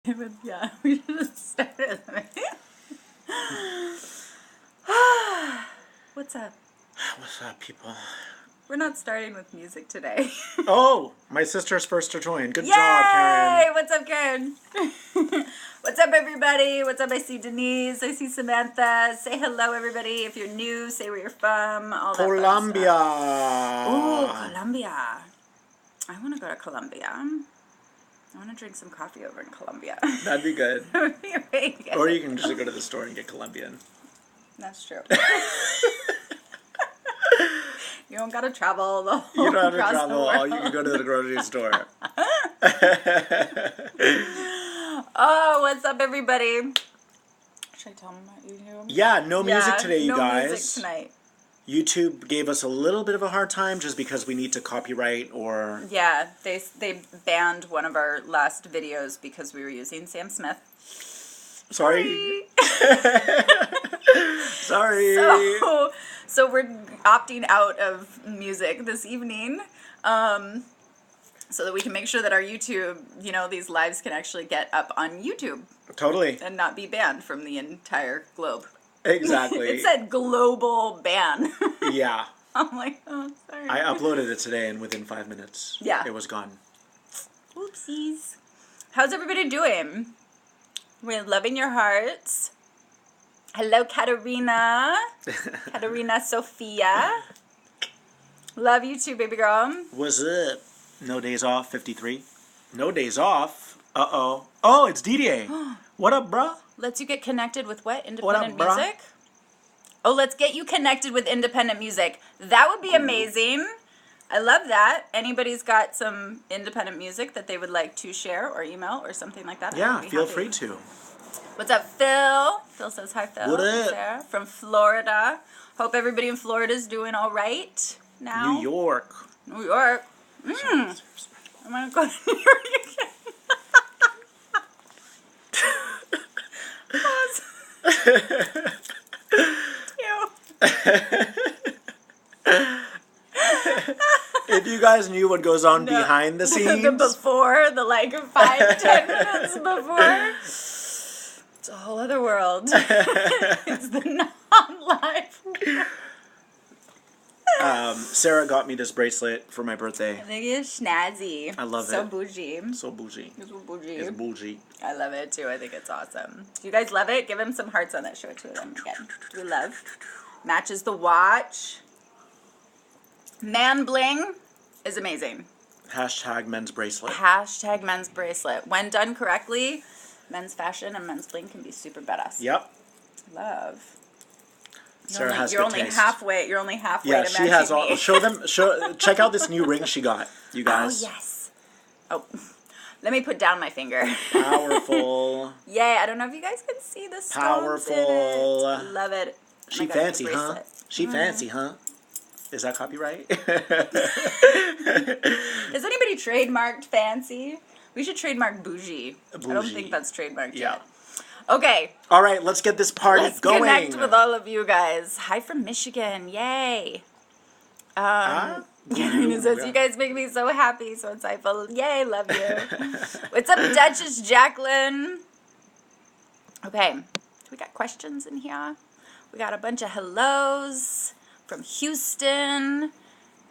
Yeah, we should have started. What's up? What's up, people? We're not starting with music today. Oh, my sister's first to join. Good Yay! job, Karen. What's up, Karen? What's up, everybody? What's up? I see Denise. I see Samantha. Say hello, everybody. If you're new, say where you're from. All that fun Colombia. stuff. Ooh, Colombia. I want to go to Colombia. I want to drink some coffee over in Colombia. That'd be good. That would be really good. Or you can just go to the store and get Colombian. That's true. You don't gotta travel the whole You don't have to across the travel. world. You can go to the grocery store. Oh, what's up, everybody? Should I tell them about YouTube? Yeah, no music today, you no guys. music tonight. YouTube gave us a little bit of a hard time just because we need to copyright or... Yeah, they banned one of our last videos because we were using Sam Smith. Sorry. Sorry. So we're opting out of music this evening, so that we can make sure that our YouTube, these lives can actually get up on YouTube. Totally. And not be banned from the entire globe. Exactly. It said global ban. Yeah. I'm like, oh, sorry. I uploaded it today and within 5 minutes, Yeah. it was gone. Oopsies. How's everybody doing? We're loving your hearts. Hello, Katerina. Katerina Sophia. Love you too, baby girl. What's up? No days off, 53. No days off? Uh-oh. Oh, it's DDA. What up, bruh? Let's you get connected with what? Independent What up, bruh? music? Oh, let's get you connected with independent music. That would be amazing. I love that. Anybody's got some independent music that they would like to share or email or something like that? Yeah, feel free to. What's up, Phil? Phil says hi, Phil. What up? Sarah from Florida. Hope everybody in Florida is doing all right now. New York. New York. I'm going to go to New York again. Pause. If you guys knew what goes on behind the scenes. The before, the 5-10 minutes before. It's a whole other world. It's the non-live. Serah got me this bracelet for my birthday. I think it's snazzy. I love So it. bougie. So bougie. It's bougie. It's bougie. I love it too. I think it's awesome. Do you guys love it? Give him some hearts on that. Show it to them again. We love. Matches the watch. Man bling is amazing. Hashtag men's bracelet. Hashtag men's bracelet. When done correctly, men's fashion and men's bling can be super badass. Yep. Love. Sarah has You're good only taste. halfway. You're only halfway Yeah, to she matching has all. me. Check out this new ring she got, you guys. Oh yes. Oh, let me put down my finger. Powerful. Yay! I don't know if you guys can see the stones Powerful. in it. Love it. She Oh my God, fancy, the huh? bracelet. She fancy, huh? Is that copyright? Has anybody trademarked fancy? We should trademark bougie. I don't Bougie. think that's trademarked Yeah. yet. Okay. All right, let's get this party Let's going. connect with all of you guys. Hi from Michigan. Yay. It says, you guys make me so happy, so insightful. Yay, love you. What's up, Duchess Jacqueline? Okay, we got questions in here. We got a bunch of hellos from Houston.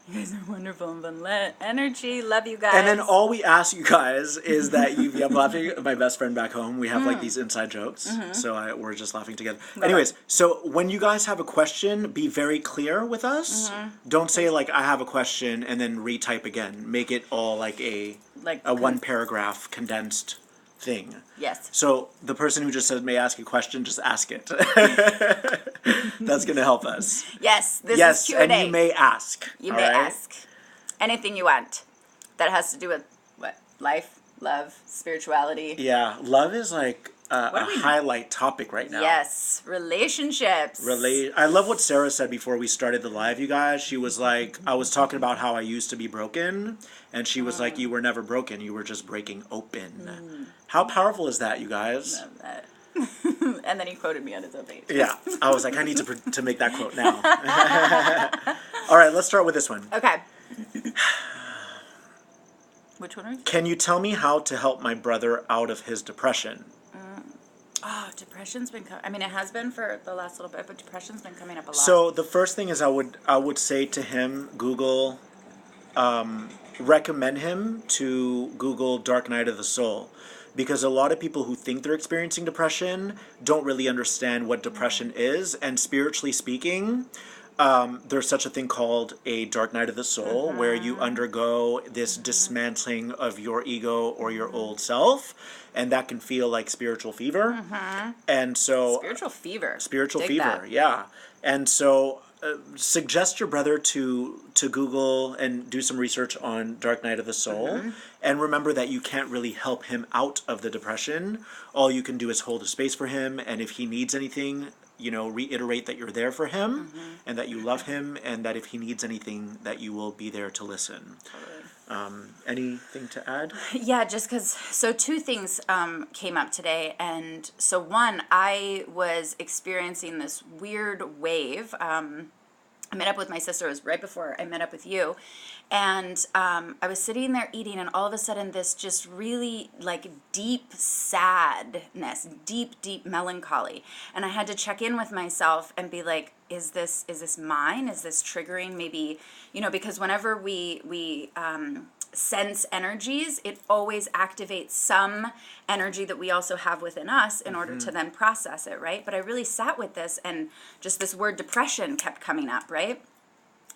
You guys are wonderful and fun. Energy, love you guys. And then all we ask you guys is that I'm laughing at my best friend back home. We have these inside jokes, so we're just laughing together. Anyways, so when you guys have a question, be very clear with us. Don't say I have a question and then retype again. Make it all like a one paragraph condensed thing. Yes. So the person who just said may I ask a question, just ask it. That's going to help us. Yes, this is Q&A. Yes, and you may ask. You may ask anything you want that has to do with what? Life, love, spirituality. Yeah, love is a highlight topic right now. Yes, relationships. I love what Sarah said before we started the live, you guys. She was like, I was talking about how I used to be broken, and she was like, you were never broken, you were just breaking open. How powerful is that, you guys? Love that. And then he quoted me on his own page. Yeah, I was like, I need to make that quote now. All right, let's start with this one. Okay. Which one are you? Can you tell me how to help my brother out of his depression? Oh, depression's been I mean, it has been for the last little bit, but depression's been coming up a lot. So the first thing is I would say to him, Google, recommend him to Google Dark Night of the Soul, because a lot of people who think they're experiencing depression don't really understand what depression is, and spiritually speaking, there's such a thing called a dark night of the soul, where you undergo this dismantling of your ego or your old self, and that can feel like spiritual fever. And so spiritual Dig fever, that. yeah. And so suggest your brother to Google and do some research on Dark Night of the Soul, and remember that you can't really help him out of the depression. All you can do is hold a space for him, and if he needs anything, reiterate that you're there for him, and that you love him, and that if he needs anything, that you will be there to listen. Anything to add? Yeah, just because, so two things came up today. And so one, I was experiencing this weird wave. I met up with my sister. It was right before I met up with you. And I was sitting there eating, and all of a sudden this just really like deep sadness, deep melancholy. And I had to check in with myself and be like, is this mine? Is this triggering? Maybe, because whenever we sense energies, it always activates some energy that we also have within us in order to then process it, right? But I really sat with this, and just this word depression kept coming up, right?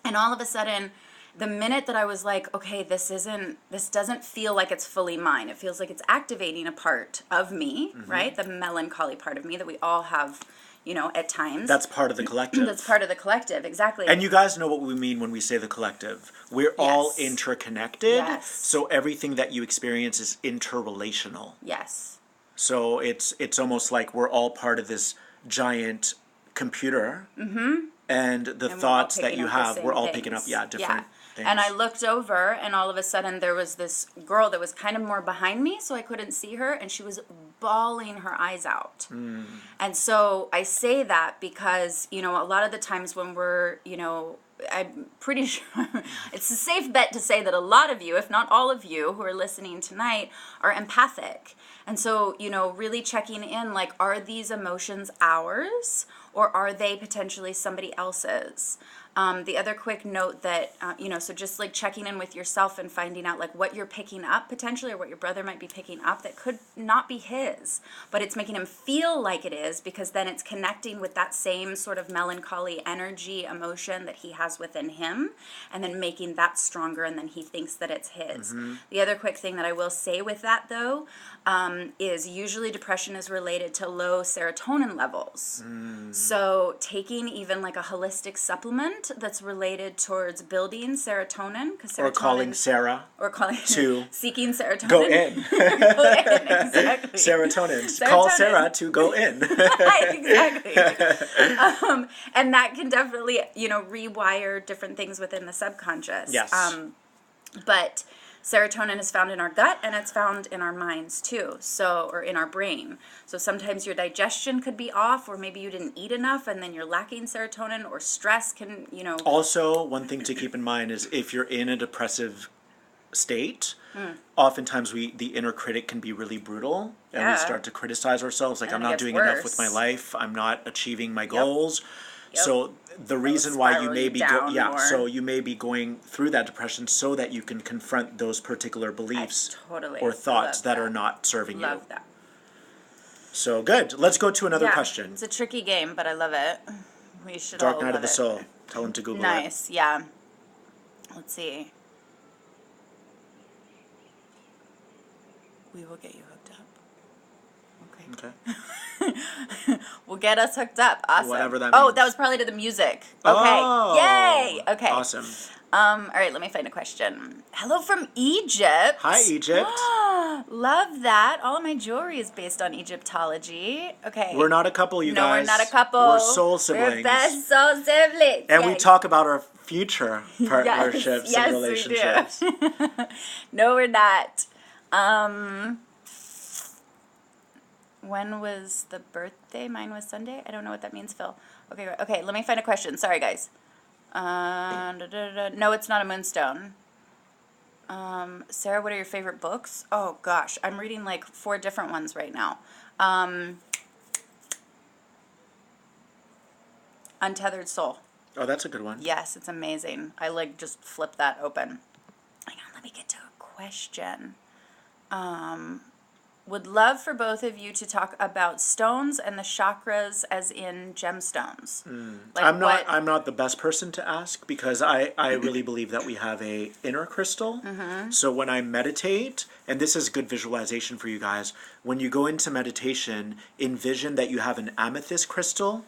And all of a sudden, the minute that I was like, okay, this doesn't feel like it's fully mine. It feels like it's activating a part of me, right? The melancholy part of me that we all have, at times. That's part of the collective. That's part of the collective, exactly. And you guys know what we mean when we say the collective. We're all interconnected. Yes. So everything that you experience is interrelational. Yes. So it's almost like we're all part of this giant computer. And the thoughts that you have, we're all picking up, different things. And I looked over, and all of a sudden there was this girl that was kind of more behind me, so I couldn't see her, and she was bawling her eyes out. And so I say that because, a lot of the times when we're, I'm pretty sure it's a safe bet to say that a lot of you, if not all of you who are listening tonight, are empathic. And so, really checking in, like, are these emotions ours, or are they potentially somebody else's? The other quick note that, so just like checking in with yourself and finding out like what you're picking up potentially, or what your brother might be picking up that could not be his, but it's making him feel like it is, because then it's connecting with that same sort of melancholy energy, emotion that he has within him, and then making that stronger, and then he thinks that it's his. The other quick thing that I will say with that though, is usually depression is related to low serotonin levels. So taking even like a holistic supplement that's related towards building serotonin, because serotonin, or calling Serah, to seeking serotonin. Go in. Go in, exactly. Serotonin. Call Serah to go in. Exactly. And that can definitely, rewire different things within the subconscious. Yes. But serotonin is found in our gut, and it's found in our minds too, or in our brain. So sometimes your digestion could be off, or maybe you didn't eat enough and then you're lacking serotonin, or stress can, Also, one thing to keep in mind is if you're in a depressive state, oftentimes the inner critic can be really brutal, and we start to criticize ourselves, like, And I'm it not gets doing worse. enough with my life, I'm not achieving my goals. So the reason why you spiral may you be down more. so you may be going through that depression so that you can confront those particular beliefs or thoughts that are not serving you. Love that. So good. Let's go to another question. It's a tricky game, but I love it. We should Dark all Night love of the it. Soul. Tell him to Google it. Nice, yeah. Let's see. We will get you hooked up. Okay. We'll get us hooked up. Awesome. Whatever that Oh, means. that was probably to the music. Okay. Oh, Yay. Okay. Awesome. All right, let me find a question. Hello from Egypt. Hi, Egypt. Love that. All of my jewelry is based on Egyptology. Okay. We're not a couple, you guys. No, we're not a couple. We're soul siblings. We're best soul siblings. And we Yes. talk about our future partnerships Yes, and relationships. we do. No, we're not. When was the birthday? Mine was Sunday. I don't know what that means, Phil. Okay, let me find a question. Sorry, guys. No, it's not a moonstone. Serah, what are your favorite books? Oh gosh, I'm reading like 4 different ones right now. Untethered Soul. Oh, that's a good one. Yes, it's amazing. I like just flip that open. Hang on, let me get to a question. Would love for both of you to talk about stones and the chakras as in gemstones. Like I'm not the best person to ask because I really believe that we have a inner crystal. So when I meditate, and this is good visualization for you guys, when you go into meditation, envision that you have an amethyst crystal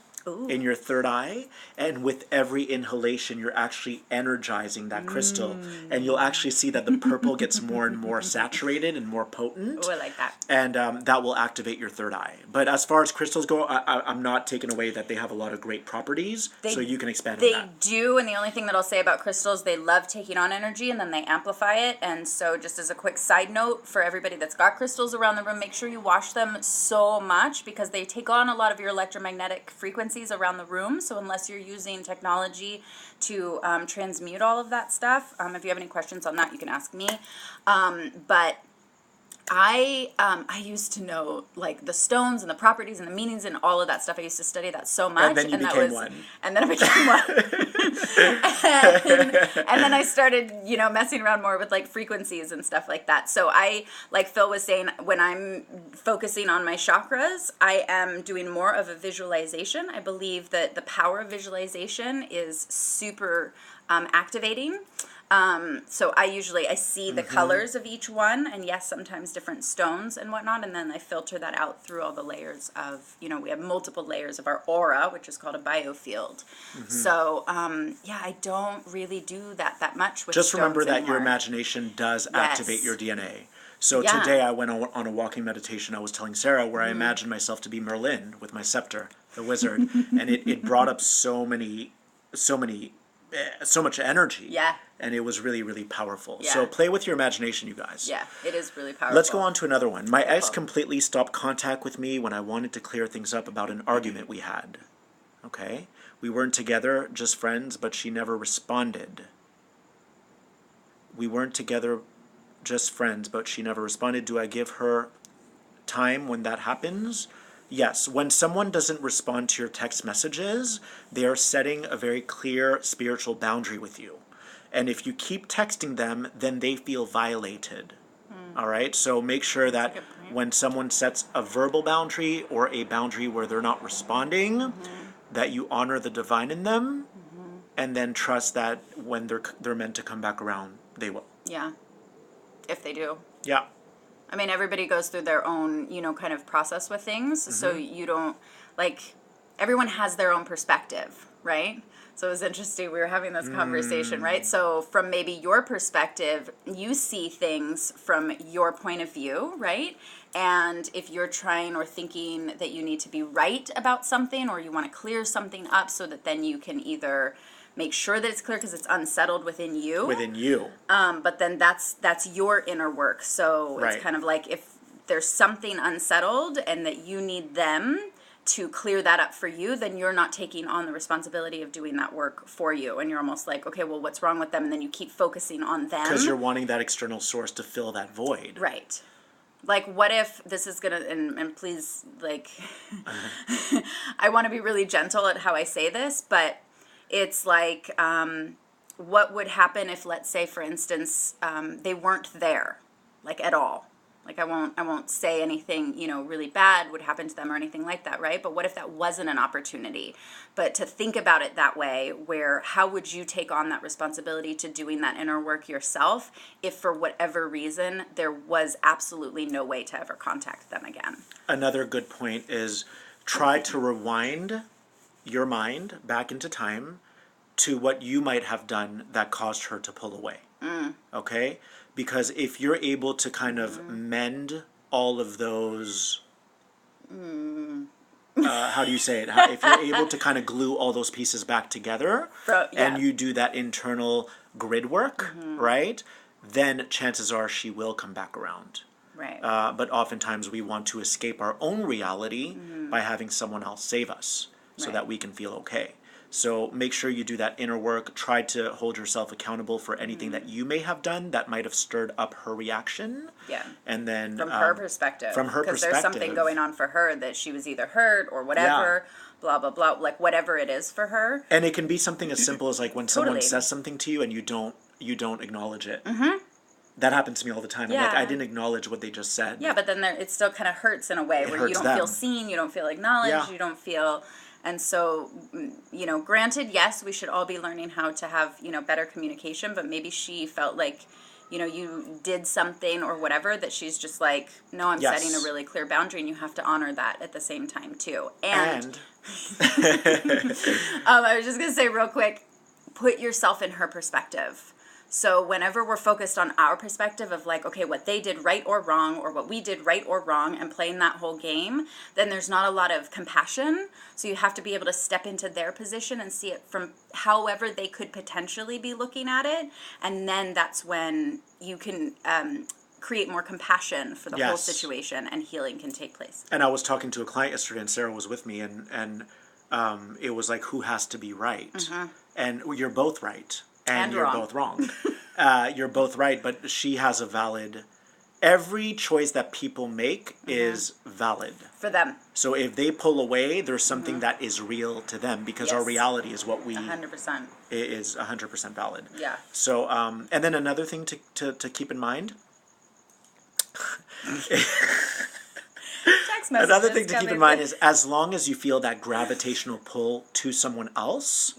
in your third eye, and with every inhalation you're actually energizing that crystal, and you'll actually see that the purple gets more and more saturated and more potent. Oh, I like that. And that will activate your third eye. But as far as crystals go, I'm not taking away that they have a lot of great properties, so you can expand on that. They do, and the only thing that I'll say about crystals, they love taking on energy and then they amplify it. And so just as a quick side note for everybody that's got crystals around the room, make sure you wash them so much because they take on a lot of your electromagnetic frequencies around the room. So unless you're using technology to transmute all of that stuff, if you have any questions on that, you can ask me. But I used to know like the stones and the properties and the meanings and all of that stuff. I used to study that so much. And then you became one. And then I became one. and then I started, messing around more with like frequencies and stuff like that. So I, like Phil was saying, when I'm focusing on my chakras, I am doing more of a visualization. I believe that the power of visualization is super activating. So I see the colors of each one, and yes, sometimes different stones and whatnot, and then I filter that out through all the layers of, we have multiple layers of our aura, which is called a biofield. So, I don't really do that much with Just stones remember that anymore. your imagination does activate your DNA. So Yeah. today I went on a walking meditation. I was telling Serah where I imagined myself to be Merlin with my scepter, the wizard, and it brought up so much energy. Yeah. And it was really, really powerful. Yeah. So play with your imagination, you guys. Yeah, it is really powerful. Let's go on to another one. My ex completely stopped contact with me when I wanted to clear things up about an argument we had. Okay? We weren't together, just friends, but she never responded. We weren't together, just friends, but she never responded. Do I give her time when that happens? Yes. When someone doesn't respond to your text messages, they are setting a very clear spiritual boundary with you. And if you keep texting them, then they feel violated. All right? So make sure that when someone sets a verbal boundary or a boundary where they're not responding, that you honor the divine in them, and then trust that when they're meant to come back around, they will. Yeah, if they do. Yeah. I mean, everybody goes through their own, kind of process with things. So you don't, everyone has their own perspective, right? So it was interesting. We were having this conversation, right? So from maybe your perspective, you see things from your point of view, right? And if you're trying or thinking that you need to be right about something or you want to clear something up so that then you can either make sure that it's clear because it's unsettled within you. But then that's your inner work. So it's kind of like if there's something unsettled and that you need them to clear that up for you, then you're not taking on the responsibility of doing that work for you. And you're almost like, okay, well, what's wrong with them? And then you keep focusing on them. Because you're wanting that external source to fill that void. Right. Like, what if this is going to, and please, I want to be really gentle at how I say this, but it's like, what would happen if, let's say, for instance, they weren't there, at all? I won't say anything, really bad would happen to them or anything like that, right? But what if that wasn't an opportunity? But to think about it that way, where how would you take on that responsibility to doing that inner work yourself if for whatever reason there was absolutely no way to ever contact them again? Another good point is try to rewind your mind back into time to what you might have done that caused her to pull away. Okay? Because if you're able to kind of mend all of those, how do you say it? If you're able to kind of glue all those pieces back together and you do that internal grid work, right? Then chances are she will come back around. Right. But oftentimes we want to escape our own reality by having someone else save us so that we can feel okay. So make sure you do that inner work. Try to hold yourself accountable for anything that you may have done that might have stirred up her reaction. Yeah. And then From her perspective. From her perspective. Because there's something going on for her that she was either hurt or whatever, blah, blah, blah, like whatever it is for her. And it can be something as simple as like when Totally. someone says something to you and you don't acknowledge it. Mm-hmm. That happens to me all the time. Yeah. I'm like, I didn't acknowledge what they just said. Yeah, but then it still kind of hurts in a way where you don't feel seen, you don't feel acknowledged, you don't feel... And so, you know, granted, yes, we should all be learning how to have, you know, better communication, but maybe she felt like, you know, you did something or whatever that she's just like, no, I'm setting a really clear boundary, and you have to honor that at the same time, too. And I was just going to say real quick, put yourself in her perspective. So whenever we're focused on our perspective of like, okay, what they did right or wrong, or what we did right or wrong, and playing that whole game, then there's not a lot of compassion. So you have to be able to step into their position and see it from however they could potentially be looking at it. And then that's when you can create more compassion for the whole situation, and healing can take place. And I was talking to a client yesterday, and Serah was with me, and it was like, who has to be right? Mm-hmm. And you're both right. And you're both wrong. You're both right, but she has a valid... Every choice that people make is valid. For them. So if they pull away, there's something that is real to them, because our reality is what we... 100%. Is 100% valid. Yeah. So, and then another thing to keep in mind... Another thing to keep in mind is, as long as you feel that gravitational pull to someone else,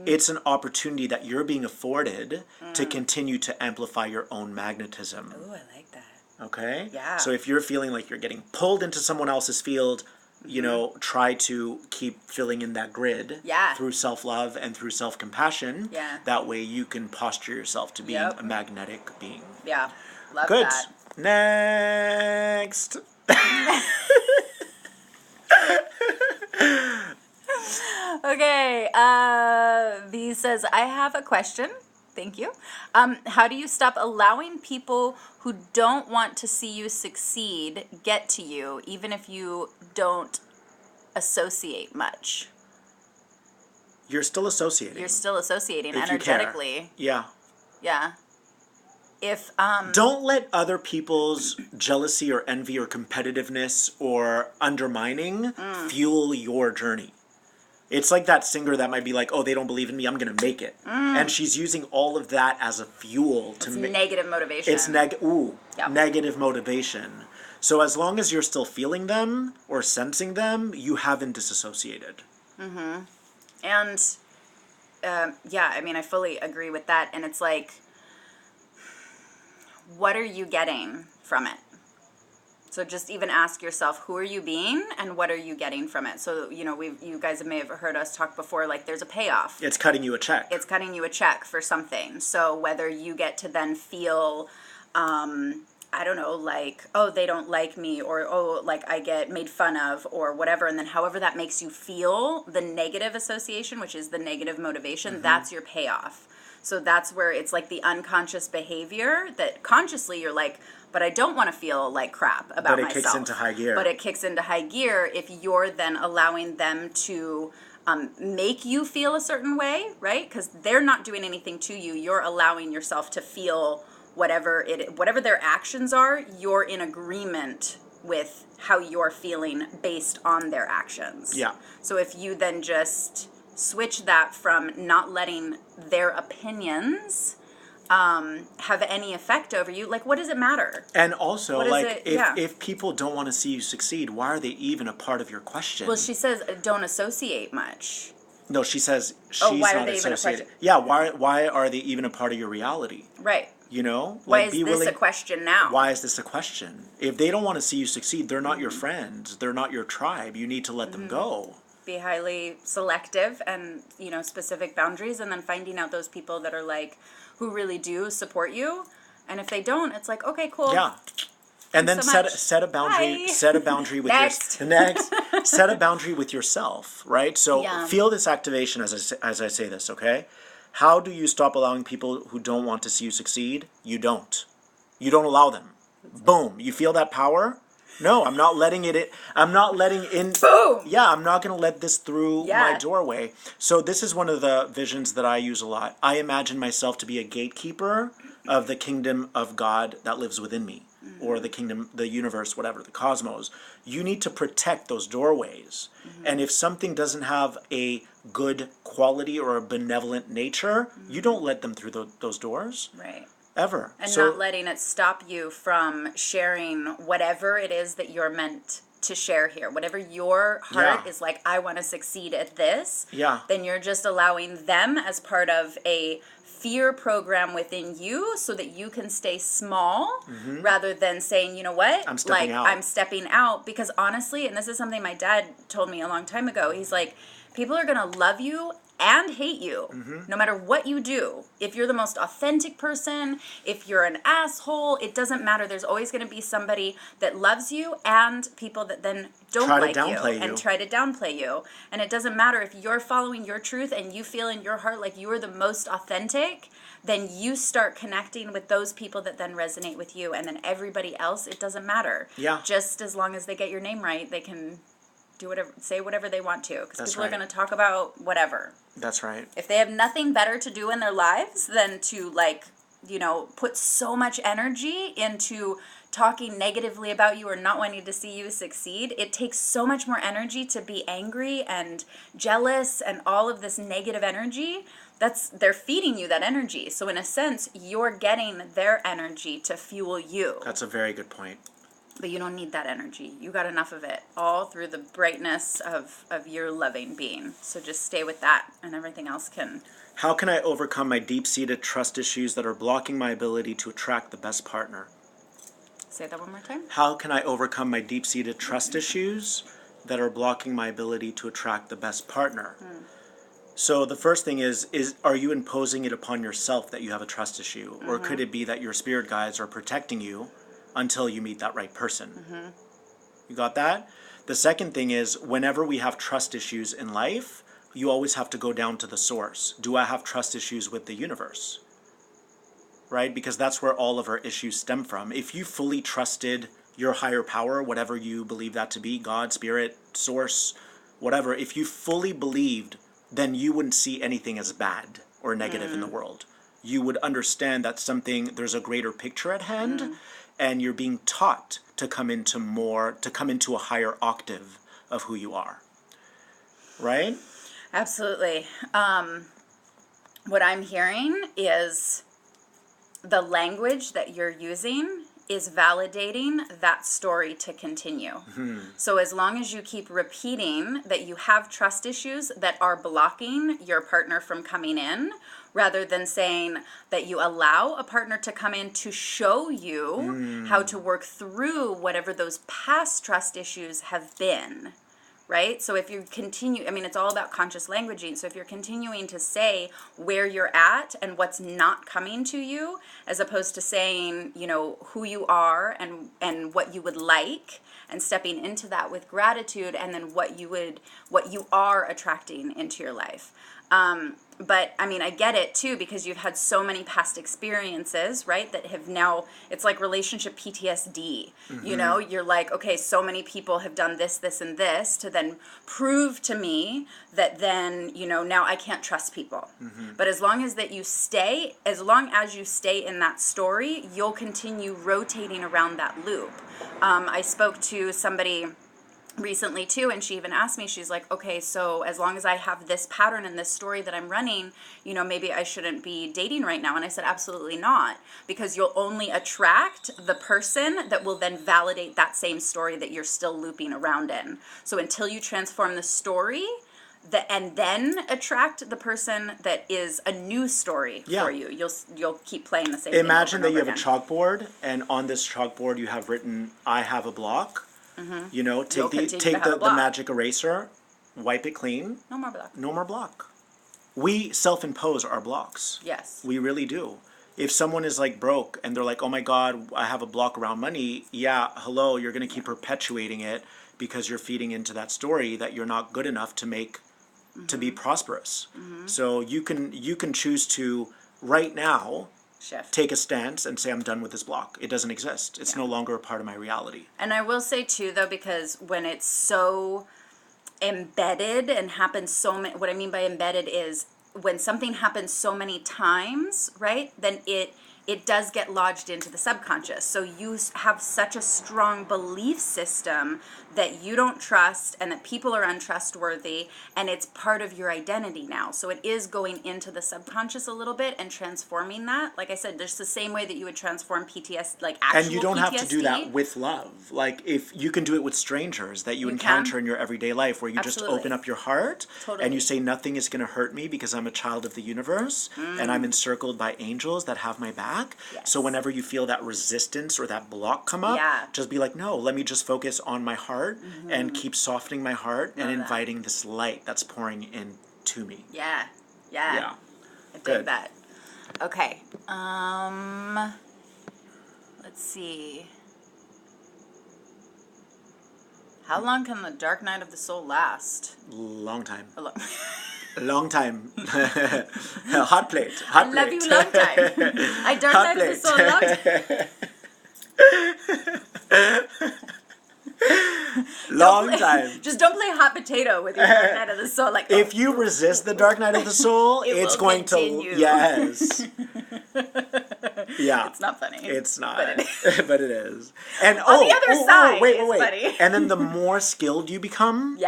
it's an opportunity that you're being afforded to continue to amplify your own magnetism. Ooh, I like that. Okay? Yeah. So if you're feeling like you're getting pulled into someone else's field, you know, try to keep filling in that grid through self-love and through self-compassion. Yeah. That way you can posture yourself to being a magnetic being. Yeah. Love that. Good. Next. Okay, V says, I have a question. Thank you. How do you stop allowing people who don't want to see you succeed get to you, even if you don't associate much? You're still associating. You're still associating if energetically. Yeah. Yeah. If Don't let other people's jealousy or envy or competitiveness or undermining fuel your journey. It's like that singer that might be like, oh, they don't believe in me, I'm going to make it. And she's using all of that as a fuel to make... negative motivation. It's negative motivation. So as long as you're still feeling them or sensing them, you haven't disassociated. Mm-hmm. And, yeah, I mean, I fully agree with that. And it's like, what are you getting from it? So just even ask yourself, who are you being and what are you getting from it? So, you know, you guys may have heard us talk before, like there's a payoff. It's cutting you a check. It's cutting you a check for something. So whether you get to then feel, I don't know, like, oh, they don't like me, or, oh, like I get made fun of, or whatever. And then however that makes you feel, the negative association, which is the negative motivation, that's your payoff. So that's where it's like the unconscious behavior that consciously you're like, but I don't want to feel like crap about myself. But it kicks into high gear. But it kicks into high gear if you're then allowing them to make you feel a certain way, right? Because they're not doing anything to you. You're allowing yourself to feel whatever their actions are. You're in agreement with how you're feeling based on their actions. Yeah. So if you then just switch that from not letting their opinions have any effect over you, like, what does it matter? And also, like, if people don't want to see you succeed, why are they even a part of your question? Well, she says don't associate much. No, she says she's why are not they even a associated. question? Yeah, why are they even a part of your reality? Right. You know? Why Like, is this a question now? Why is this a question? If they don't want to see you succeed, they're not your friends. They're not your tribe. You need to let them go. Be highly selective and, you know, specific boundaries, and then finding out those people that are like, who really do support you. And if they don't, it's like, okay, cool. Yeah. And then so set a boundary. Bye. Set a boundary with set a boundary with yourself, right? So feel this activation as I say this, okay? How do you stop allowing people who don't want to see you succeed? You don't. You don't allow them. Boom. You feel that power? No, I'm not letting it. I'm not letting in. Boom! Yeah, I'm not going to let this through Yeah. my doorway. So this is one of the visions that I use a lot. I imagine myself to be a gatekeeper of the kingdom of God that lives within me, or the kingdom, the universe, whatever, the cosmos. You need to protect those doorways. And if something doesn't have a good quality or a benevolent nature, you don't let them through those doors. Right. Ever. And not letting it stop you from sharing whatever it is that you're meant to share here. Whatever your heart is like, I want to succeed at this. Yeah. Then you're just allowing them as part of a fear program within you so that you can stay small rather than saying, you know what? I'm stepping out. I'm stepping out. Because honestly, and this is something my dad told me a long time ago, he's like, people are going to love you and hate you, no matter what you do. If you're the most authentic person, if you're an asshole, it doesn't matter. There's always going to be somebody that loves you and people that then don't like you and try to downplay you. And it doesn't matter if you're following your truth and you feel in your heart like you are the most authentic, then you start connecting with those people that then resonate with you. And then everybody else, it doesn't matter. Yeah. Just as long as they get your name right, they can do whatever, say whatever they want to, because people are going to talk about whatever. That's right. If they have nothing better to do in their lives than to, like, you know, put so much energy into talking negatively about you or not wanting to see you succeed, it takes so much more energy to be angry and jealous and all of this negative energy. They're feeding you that energy. So in a sense, you're getting their energy to fuel you. That's a very good point. But you don't need that energy. You got enough of it, all through the brightness of your loving being. So just stay with that, and everything else can... How can I overcome my deep-seated trust issues that are blocking my ability to attract the best partner? Say that one more time. How can I overcome my deep-seated trust issues that are blocking my ability to attract the best partner? So the first thing is are you imposing it upon yourself that you have a trust issue? Or could it be that your spirit guides are protecting you until you meet that right person? You got that? The second thing is, whenever we have trust issues in life, you always have to go down to the source. Do I have trust issues with the universe? Right? Because that's where all of our issues stem from. If you fully trusted your higher power, whatever you believe that to be, God, spirit, source, whatever, if you fully believed, then you wouldn't see anything as bad or negative in the world. You would understand that there's a greater picture at hand, and you're being taught to come into a higher octave of who you are. Right? Absolutely. What I'm hearing is the language that you're using is validating that story to continue. So as long as you keep repeating that you have trust issues that are blocking your partner from coming in, rather than saying that you allow a partner to come in to show you how to work through whatever those past trust issues have been. Right? So if you continue, I mean, it's all about conscious languaging. So if you're continuing to say where you're at and what's not coming to you, as opposed to saying, you know, who you are and what you would like, and stepping into that with gratitude, and then what you are attracting into your life. But I mean, I get it too, because you've had so many past experiences, right? That have now, it's like relationship PTSD, you know, you're like, okay, so many people have done this, this, and this to then prove to me that then, you know, now I can't trust people. But as long as you stay in that story, you'll continue rotating around that loop. I spoke to somebody recently too, and she even asked me, she's like, okay, so as long as I have this pattern and this story that I'm running, you know, maybe I shouldn't be dating right now. And I said, absolutely not, because you'll only attract the person that will then validate that same story that you're still looping around in. So until you transform the story, and then attract the person that is a new story for you, you'll keep playing the same Imagine thing over that you and have over a chalkboard, and on this chalkboard you have written, I have a block. You know, take the magic eraser, wipe it clean. No more block. No more block. We self-impose our blocks. Yes. We really do. If someone is like broke and they're like, oh my God, I have a block around money. Yeah, hello, you're going to keep perpetuating it because you're feeding into that story that you're not good enough to make, to be prosperous. So you can choose to right now Shift. take a stance and say, I'm done with this block. It doesn't exist. It's no longer a part of my reality. And I will say too, though, because when it's so embedded and happens so many, what I mean by embedded is when something happens so many times, right, then it does get lodged into the subconscious. So you have such a strong belief system that you don't trust and that people are untrustworthy, and it's part of your identity now. So it is going into the subconscious a little bit and transforming that. Like I said, there's the same way that you would transform PTSD, like actual PTSD. And you don't have to do that with love. Like, if you can do it with strangers that you encounter in your everyday life, where you just open up your heart and you say, nothing is going to hurt me because I'm a child of the universe and I'm encircled by angels that have my back. Yes. So whenever you feel that resistance or that block come up, just be like, no, let me just focus on my heart and keep softening my heart and inviting this light that's pouring into me. Yeah. I dig that. Okay. Let's see. How long can the dark night of the soul last? Long time. A long time. Hot plate. I love you long time. I dark night of the soul long time. Long time. Just don't play hot potato with your dark night of the soul. Like, if you resist the dark night of the soul, it's going continue. to. Yes. Yeah. It's not funny. It's not. But it is. But it is. And on the other side, wait. funny. And then the more skilled you become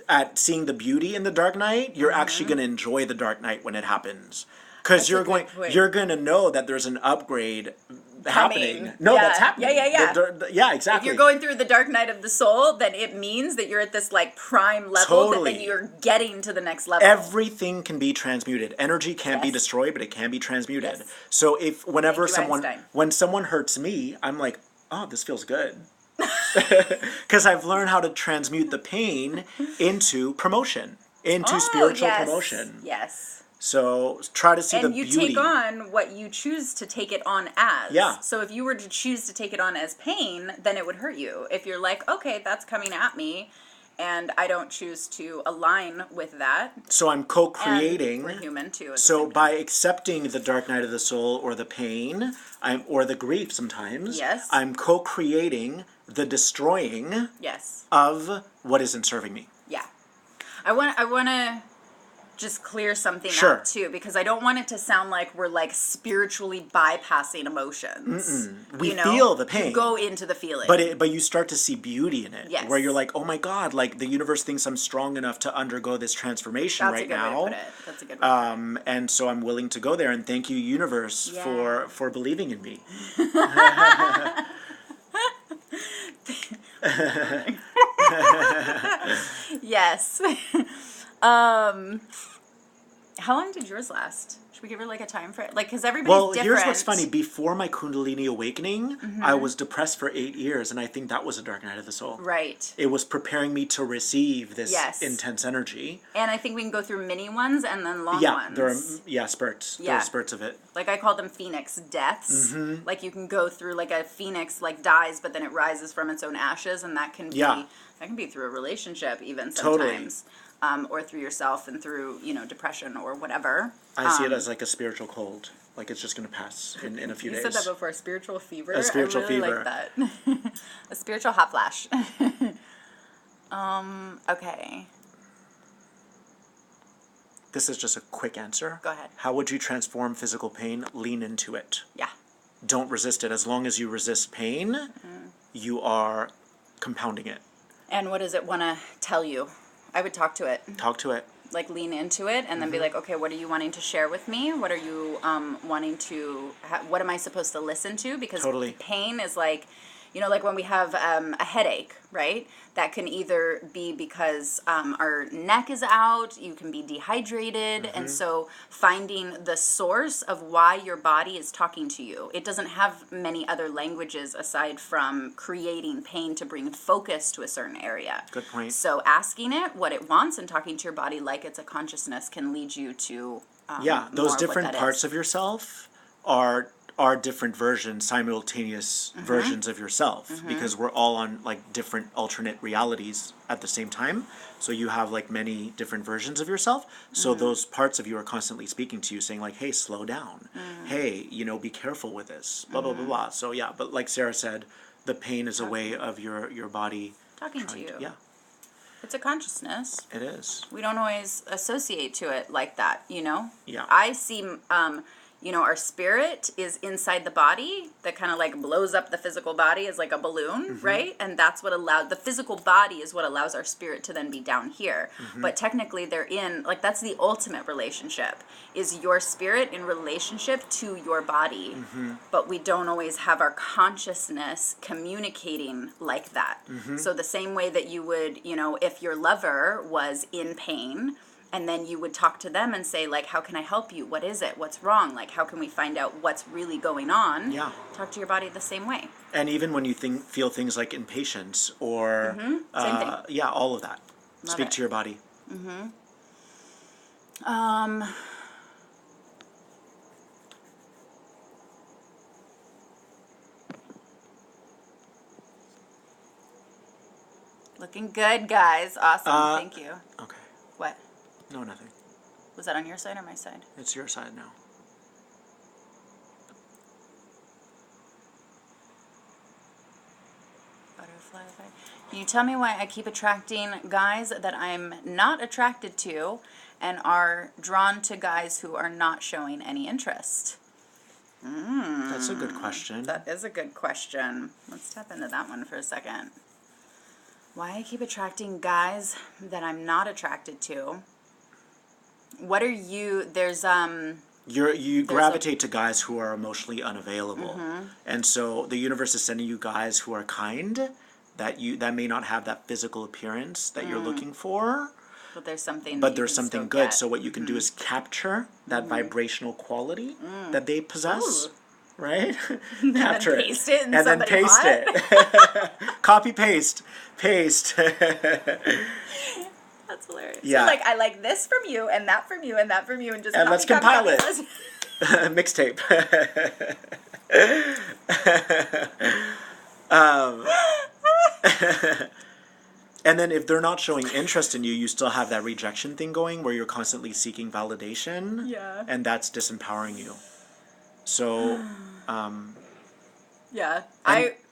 at seeing the beauty in the dark night, you're actually going to enjoy the dark night when it happens. Because you're going to know that there's an upgrade happening. That's happening. Yeah, exactly. If you're going through the dark night of the soul, then it means that you're at this like prime level that then you're getting to the next level. Everything can be transmuted. Energy can't be destroyed, but it can be transmuted. Yes. So when someone hurts me, I'm like, oh, this feels good. Because I've learned how to transmute the pain into promotion, into spiritual promotion. Yes. So try to see the beauty. And you take on what you choose to take it on as. Yeah. So if you were to choose to take it on as pain, then it would hurt you. If you're like, okay, that's coming at me, and I don't choose to align with that. So I'm co-creating. And we're human too. So by accepting the dark night of the soul or the pain, or the grief sometimes, I'm co-creating the destroying of what isn't serving me. Yeah. I want to just clear something out too, because I don't want it to sound like we're like spiritually bypassing emotions. We feel the pain. You go into the feeling. But you start to see beauty in it. Yes. Where you're like, oh my God, like the universe thinks I'm strong enough to undergo this transformation now. That's a good way to put it. That's a good way to put it. And so I'm willing to go there, and thank you, universe, for believing in me. Yes. How long did yours last? Should we give her like a time frame? Like, because everybody's different. Well, here's what's funny. Before my Kundalini awakening, I was depressed for 8 years, and I think that was a dark night of the soul. Right. It was preparing me to receive this intense energy. And I think we can go through mini ones and then long ones. There are spurts. Yeah. There are spurts of it. Like I call them phoenix deaths. Like you can go through like a phoenix like dies, but then it rises from its own ashes, and that can be through a relationship even sometimes. Or through yourself and through, depression or whatever. I see it as like a spiritual cold. Like it's just going to pass in a few days. You said that before, spiritual fever. A spiritual I really fever. like that. A spiritual hot flash. Okay. This is just a quick answer. Go ahead. How would you transform physical pain? Lean into it. Yeah. Don't resist it. As long as you resist pain, you are compounding it. And what does it want to tell you? I would talk to it. Talk to it. Like lean into it and then be like, okay, what are you wanting to share with me? What are you wanting to, what am I supposed to listen to? Because pain is like, like when we have a headache, right? That can either be because our neck is out, you can be dehydrated, and so finding the source of why your body is talking to you. It doesn't have many other languages aside from creating pain to bring focus to a certain area. Good point. So asking it what it wants and talking to your body like it's a consciousness can lead you to those different parts of yourself are are different versions, simultaneous versions of yourself, because we're all on like different alternate realities at the same time. So you have like many different versions of yourself. So those parts of you are constantly speaking to you, saying like, hey, slow down. Hey, you know, be careful with this, blah, blah, blah, blah. So yeah, but like Serah said, the pain is a way of your body talking to you. Yeah, It's a consciousness. it is. We don't always associate to it like that, you know? Yeah. I see, you know, our spirit is inside the body that kind of like blows up the physical body as like a balloon, right? And that's what allowed, the physical body is what allows our spirit to then be down here. But technically they're in, like that's the ultimate relationship, is your spirit in relationship to your body. But we don't always have our consciousness communicating like that. So the same way that you would, you know, if your lover was in pain, and then you would talk to them and say, like, how can I help you? What is it? What's wrong? Like, how can we find out what's really going on? Yeah. Talk to your body the same way. And even when you feel things like impatience or, Same thing. yeah, all of that. Love Speak it. to your body. Looking good, guys. Awesome. Thank you. Okay. What? No, nothing. Was that on your side or my side? It's your side now. Butterfly effect. Can you tell me why I keep attracting guys that I'm not attracted to and are drawn to guys who are not showing any interest? That's a good question. That is a good question. Let's tap into that one for a second. Why I keep attracting guys that I'm not attracted to. What are you, You gravitate to guys who are emotionally unavailable. And so the universe is sending you guys who are kind, that may not have that physical appearance that you're looking for. but there's something But that there's you can something still good. get. So what you can do is capture that vibrational quality that they possess. Ooh. Right? And then Capture it. paste it in And then somebody paste hot? it. Copy, paste. Paste. That's hilarious. Yeah. So, like, I like this from you, and that from you, and that from you, and just And copy, let's copy, compile copy. it. Mixtape. And then if they're not showing interest in you, you still have that rejection thing going where you're constantly seeking validation. Yeah. And that's disempowering you. So Yeah.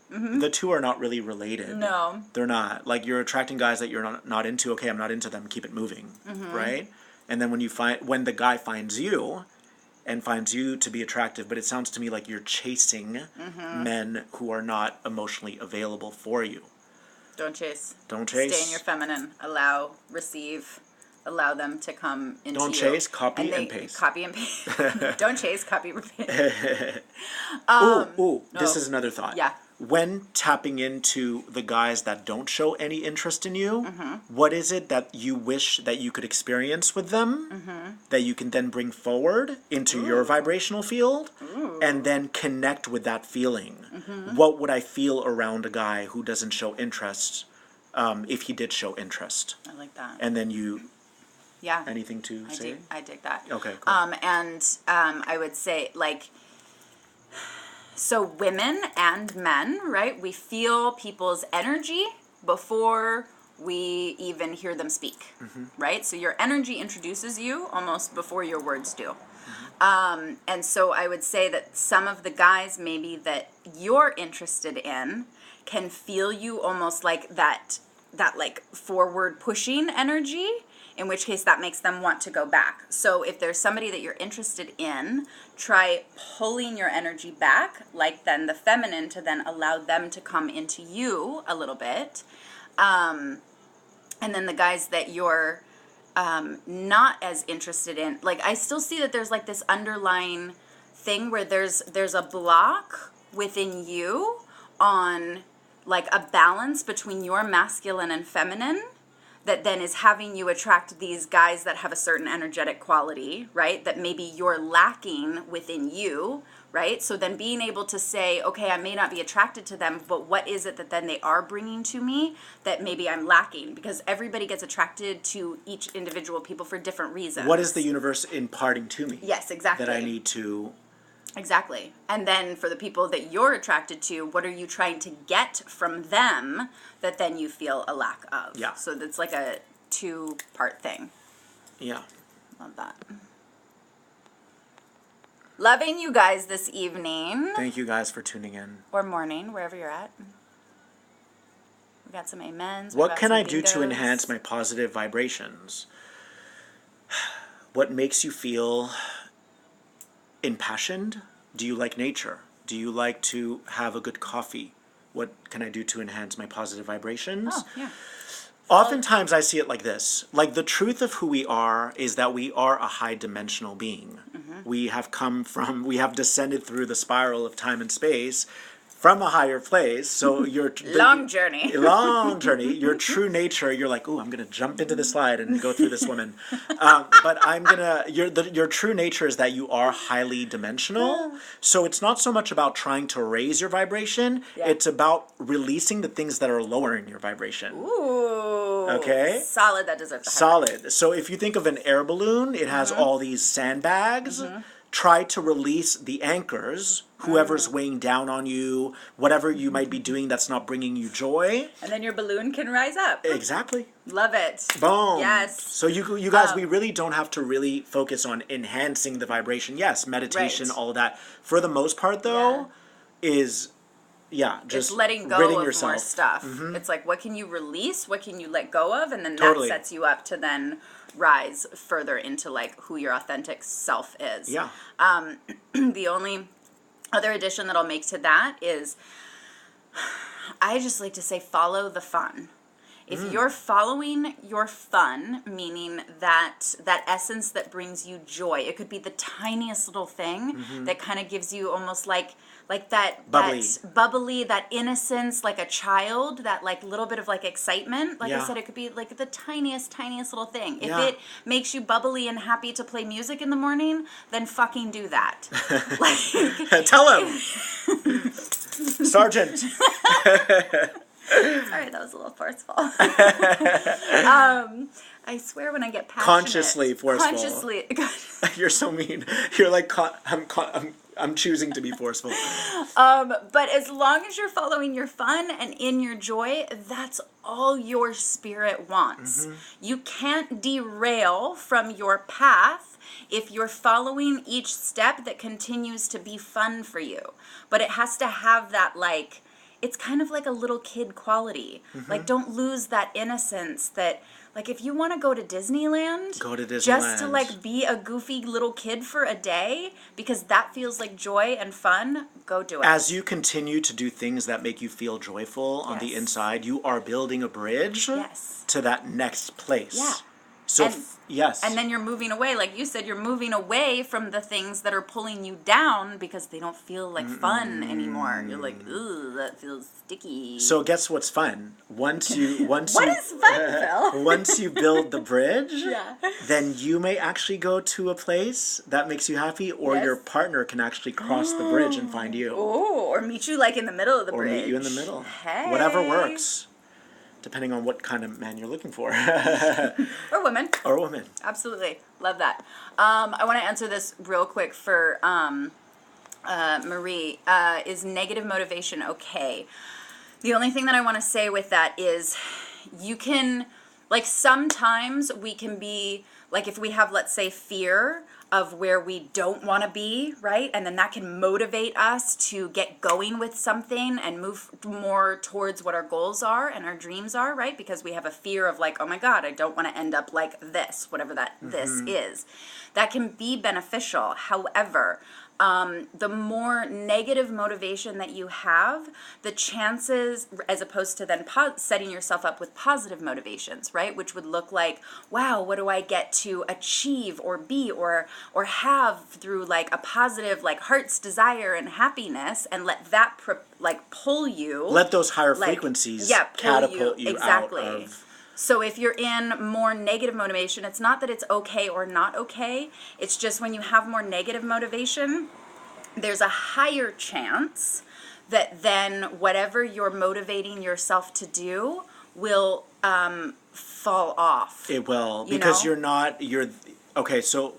the two are not really related. No. They're not. Like, you're attracting guys that you're not into. Okay, I'm not into them. Keep it moving. Right? And then when the guy finds you and finds you to be attractive, but it sounds to me like you're chasing men who are not emotionally available for you. Don't chase. Don't chase. Stay in your feminine. Receive. Allow them to come into Don't you. chase, copy and paste. Copy and paste. Don't chase, copy and paste. This is another thought. Yeah. When tapping into the guys that don't show any interest in you, what is it that you wish that you could experience with them that you can then bring forward into your vibrational field and then connect with that feeling? What would I feel around a guy who doesn't show interest if he did show interest? I like that. And then you, Yeah. anything to say? I dig that. Okay, cool. I would say, like, so women and men, right? We feel people's energy before we even hear them speak, right? So your energy introduces you almost before your words do. And so I would say that some of the guys maybe that you're interested in can feel you almost like that like forward pushing energy, in which case that makes them want to go back. So if there's somebody that you're interested in, try pulling your energy back, like then the feminine, to then allow them to come into you a little bit. And then the guys that you're not as interested in, like, I still see that there's like this underlying thing where there's a block within you on like a balance between your masculine and feminine that then is having you attract these guys that have a certain energetic quality, right? That maybe you're lacking within you, right? So then being able to say, okay, I may not be attracted to them, but what is it that then they are bringing to me that maybe I'm lacking? Because everybody gets attracted to each individual people for different reasons. What is the universe imparting to me? Yes, exactly. That I need to Exactly. And then for the people that you're attracted to, what are you trying to get from them that then you feel a lack of? Yeah. So that's like a 2-part thing. Yeah. Love that. Loving you guys this evening. Thank you guys for tuning in. Or morning, wherever you're at. We got some amens. What can I do to enhance my positive vibrations? What makes you feel impassioned? Do you like nature? Do you like to have a good coffee? What can I do to enhance my positive vibrations? Oh, yeah. Oftentimes I see it like this. Like, the truth of who we are is that we are a high dimensional being. We have descended through the spiral of time and space from a higher place. So long journey. Your true nature, you're like, ooh, I'm gonna jump into the slide and go through this woman. But your true nature is that you are highly dimensional. So it's not so much about trying to raise your vibration. Yeah. It's about releasing the things that are lowering your vibration. Ooh. Okay. Solid. That deserves a heart. Solid. So if you think of an air balloon, it has all these sandbags. Try to release the anchors, whoever's weighing down on you, whatever you might be doing that's not bringing you joy. And then your balloon can rise up. Exactly. Love it. Boom. Yes. So you guys, we really don't have to really focus on enhancing the vibration. Yes, meditation, Right. all of that. For the most part, though, is... Yeah, just it's letting go ridding of yourself. more stuff. It's like, what can you release? What can you let go of? And then Totally. that sets you up to then rise further into like who your authentic self is. Yeah. The only other addition that I'll make to that is I just like to say follow the fun. If you're following your fun, meaning that essence that brings you joy, it could be the tiniest little thing that kind of gives you almost like that bubbly, that innocence, like a child, that like little bit of like excitement. Like I said, it could be like the tiniest little thing. If it makes you bubbly and happy to play music in the morning, then fucking do that. Like, tell him, Sergeant. Sorry, that was a little forceful. I swear when I get passionate. Consciously forceful. Consciously. You're so mean. You're like, I'm choosing to be forceful. But as long as you're following your fun and in your joy, that's all your spirit wants. You can't derail from your path if you're following each step that continues to be fun for you. But it has to have that like, it's kind of like a little kid quality. Like, don't lose that innocence that, like, if you want to go to Disneyland, just to, like, be a goofy little kid for a day, because that feels like joy and fun, go do it. As you continue to do things that make you feel joyful on the inside, you are building a bridge to that next place. Yeah. So, yes. And then you're moving away. Like you said, you're moving away from the things that are pulling you down because they don't feel like fun anymore. You're like, ooh, that feels sticky. So guess what's fun? What is fun, Phil? Once you build the bridge, then you may actually go to a place that makes you happy, or your partner can actually cross the bridge and find you. Oh, or meet you like in the middle of the bridge. Or meet you in the middle. Hey. Whatever works. Depending on what kind of man you're looking for. Or woman. Or woman. Absolutely. Love that. I want to answer this real quick for Marie. Is negative motivation okay? The only thing that I want to say with that is you can, like, sometimes we can be, like, if we have, let's say, fear of where we don't want to be, right? And then that can motivate us to get going with something and move more towards what our goals are and our dreams are, right? Because we have a fear of like, oh my God, I don't want to end up like this, whatever that this is. That can be beneficial. However, the more negative motivation that you have, the chances, as opposed to then setting yourself up with positive motivations, right? Which would look like, wow, what do I get to achieve or be or have through like a positive, like heart's desire and happiness, and let that pull you. Let those higher frequencies catapult you exactly. out of... So if you're in more negative motivation, it's not that it's okay or not okay. It's just when you have more negative motivation, there's a higher chance that then whatever you're motivating yourself to do will fall off. It will, because you're okay, so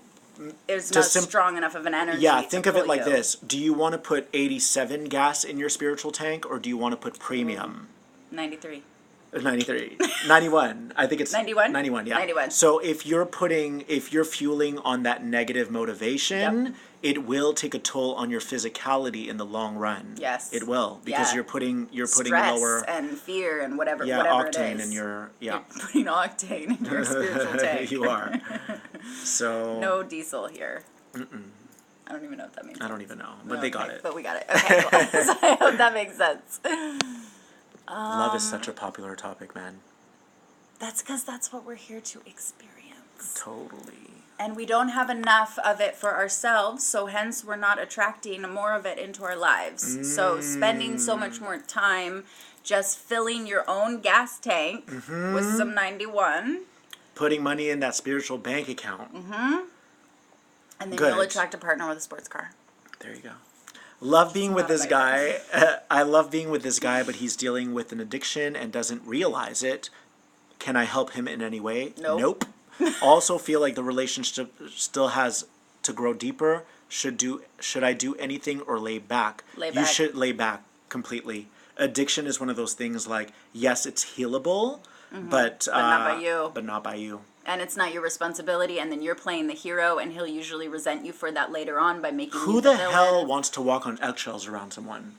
it's not strong enough of an energy. Yeah, to think of it pull like you. this. Do you want to put 87 gas in your spiritual tank, or do you want to put premium? 93. 93. 91. I think it's 91? 91, yeah. 91. So if you're fueling on that negative motivation, it will take a toll on your physicality in the long run. Yes. It will, because you're putting stress lower and fear and whatever octane it is. in your You're putting octane in your spiritual tank. You are. So No diesel here. I don't even know what that means. I don't even know, but they got it. But we got it. Okay, cool. So I hope that makes sense. Love is such a popular topic, man. That's because that's what we're here to experience. Totally. And we don't have enough of it for ourselves, so hence we're not attracting more of it into our lives. So spending so much more time just filling your own gas tank with some 91. Putting money in that spiritual bank account. And then you'll attract a partner with a sports car. There you go. Love being with this guy. I love being with this guy, but he's dealing with an addiction and doesn't realize it. Can I help him in any way? Nope. Also feel like the relationship still has to grow deeper. Should I do anything or lay back? You should lay back completely. Addiction is one of those things like, yes, it's healable, but not by you. But not by you. And it's not your responsibility, and then you're playing the hero, and he'll usually resent you for that later on by making you Who the the villain. hell wants to walk on eggshells around someone?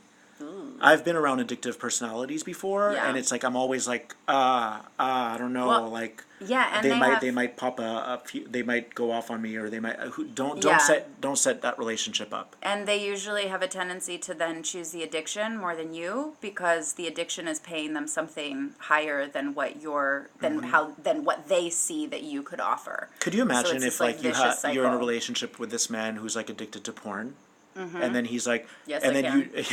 I've been around addictive personalities before, and it's like I'm always like, I don't know, Well, like and they might pop a few, they might go off on me, or they might don't set that relationship up. And they usually have a tendency to then choose the addiction more than you, because the addiction is paying them something higher than what than what they see that you could offer. Could you imagine so if like you're in a cycle. relationship with this man who's like addicted to porn? And then he's like, Yes, and I then you,